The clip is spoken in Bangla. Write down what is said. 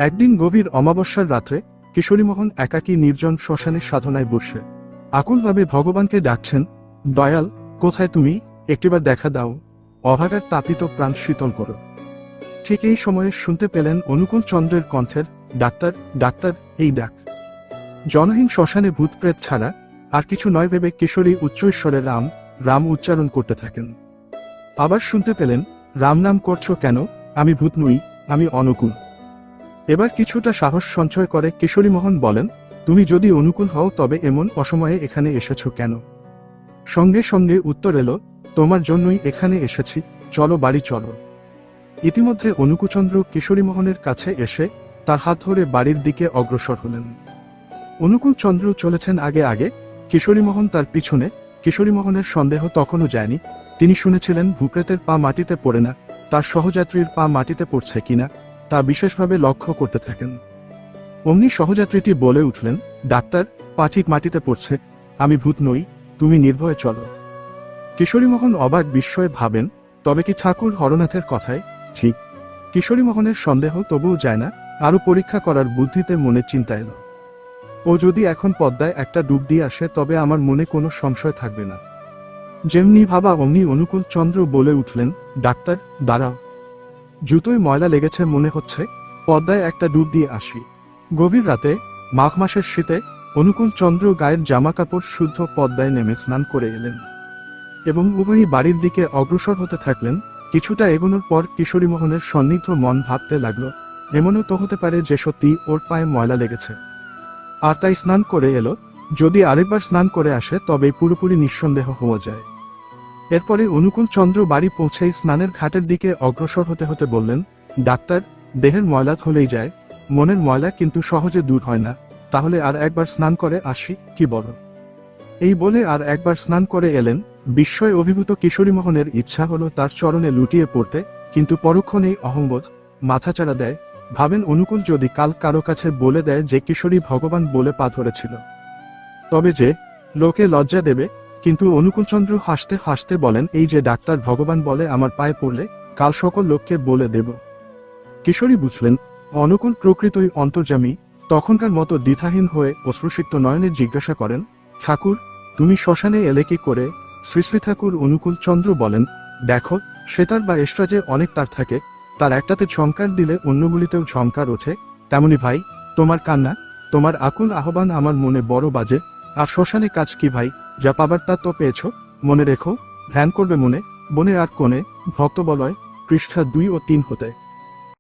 একদিন গভীর অমাবস্যার রাত্রে কিশোরীমোহন একাকী নির্জন শ্মশানে সাধনায় বসে আকুলভাবে ভগবানকে ডাকছেন, দয়াল, কোথায় তুমি? একটিবার দেখা দাও, অভাগার তাপিত প্রাণ শীতল করো। ঠিক এই সময়ে শুনতে পেলেন অনুকূল চন্দ্রের কণ্ঠের, ডাক্তার, ডাক্তার, এই ডাক। জনহীন শ্মশানে ভূতপ্রেত ছাড়া আর কিছু নয় ভেবে কিশোরী উচ্চৈশ্বরে রাম রাম উচ্চারণ করতে থাকেন। আবার শুনতে পেলেন, রাম নাম করছো কেন? আমি ভূত নই, আমি অনুকূল। এবার কিছুটা সাহস সঞ্চয় করে কিশোরীমোহন বলেন, তুমি যদি অনুকূল হও তবে এমন অসময়ে এখানে এসেছ কেন? সঙ্গে সঙ্গে উত্তর এলো, তোমার জন্যই এখানে এসেছি, চলো বাড়ি চলো। ইতিমধ্যে অনুকূলচন্দ্র কিশোরীমোহনের কাছে এসে তার হাত ধরে বাড়ির দিকে অগ্রসর হলেন। অনুকূলচন্দ্র চলেছেন আগে আগে, কিশোরীমোহন তার পিছনে। কিশোরীমোহনের সন্দেহ তখনও যায়নি। তিনি শুনেছিলেন ভূপ্রেতের পা মাটিতে পড়ে না, তার সহযাত্রীর পা মাটিতে পড়ছে কিনা তা বিশেষভাবে লক্ষ্য করতে থাকেন। অমনি সহযাত্রীটি বলে উঠলেন, ডাক্তার, পা ঠিক মাটিতে পড়ছে, আমি ভূত নই, তুমি নির্ভয়ে চলো। কিশোরীমোহন অবাক বিস্ময়ে ভাবেন, তবে কি ঠাকুর হরনাথের কথায় ঠিক? কিশোরীমোহনের সন্দেহ তবুও যায় না, আরো পরীক্ষা করার বুদ্ধিতে মনে চিন্তা এলো। ও যদি এখন পদ্মায় একটা ডুব দিয়ে আসে তবে আমার মনে কোনো সংশয় থাকবে না। যেমনি ভাবা অমনি অনুকূল চন্দ্র বলে উঠলেন, ডাক্তার, দাঁড়াও, জুতোয় ময়লা লেগেছে মনে হচ্ছে, পদ্মায় একটা ডুব দিয়ে আসি। গভীর রাতে মাঘ মাসের শীতে অনুকূল চন্দ্র গায়ের জামা কাপড় শুদ্ধ পদ্মায় নেমে স্নান করে এলেন এবং উভয়ই বাড়ির দিকে অগ্রসর হতে থাকলেন। কিছুটা এগোনোর পর কিশোরীমোহনের সন্নিগ্ধ মন ভাবতে লাগলো, এমনও তো হতে পারে যে সত্যি ওর পায়ে ময়লা লেগেছে, আর তাই স্নান করে এলো। যদি আরেকবার স্নান করে আসে তবে পুরোপুরি নিঃসন্দেহ হওয়া যায়। এরপরে অনুকূল চন্দ্র বাড়ি পৌঁছেই স্নানের ঘাটের দিকে অগ্রসর হতে হতে বললেন, ডাক্তার, দেহের ময়লা ধুলেই যায়, মনের ময়লা কিন্তু সহজে দূর হয় না, তাহলে আর একবার স্নান করে আসি, কি বলো? এই বলে আর একবার স্নান করে এলেন। বিস্ময় অভিভূত কিশোরীমোহনের ইচ্ছা হলো তার চরণে লুটিয়ে পড়তে, কিন্তু পরক্ষণেই অহংবোধ মাথাচাড়া দেয়। ভাবেন অনুকূল যদি কাল কারো কাছে বলে দেয় যে কিশোরী ভগবান বলে পা ধরেছিল, তবে যে লোকে লজ্জা দেবে। কিন্তু অনুকূলচন্দ্র হাসতে হাসতে বলেন, এই যে ডাক্তার ভগবান বলে আমার পায়ে পড়লে, কাল সকল লোককে বলে দেব। কিশোরী বুঝলেন অনুকূল প্রকৃতই অন্তর্যামী। তখনকার মতো দ্বিধাহীন হয়ে অশ্রুসিক্ত নয়নে জিজ্ঞাসা করেন, ঠাকুর, তুমি শ্মশানে এলে কি করে? শ্রী শ্রী ঠাকুর অনুকূল চন্দ্র বলেন, দেখো, সেতার বা এস্ট্রাজে অনেক তার থাকে, তার একটাতে ঝংকার দিলে অন্যগুলিতেও ঝংকার ওঠে, তেমনি ভাই, তোমার কান্না, তোমার আকুল আহ্বান আমার মনে বড় বাজে। আর শ্মশানে কাজ কি ভাই? যা পাবার তা তো পেয়েছ, মনে রেখো, ধ্যান করবে মনে বনে আর কোণে। ভক্তবলয়, পৃষ্ঠা 2 ও 3 হতে।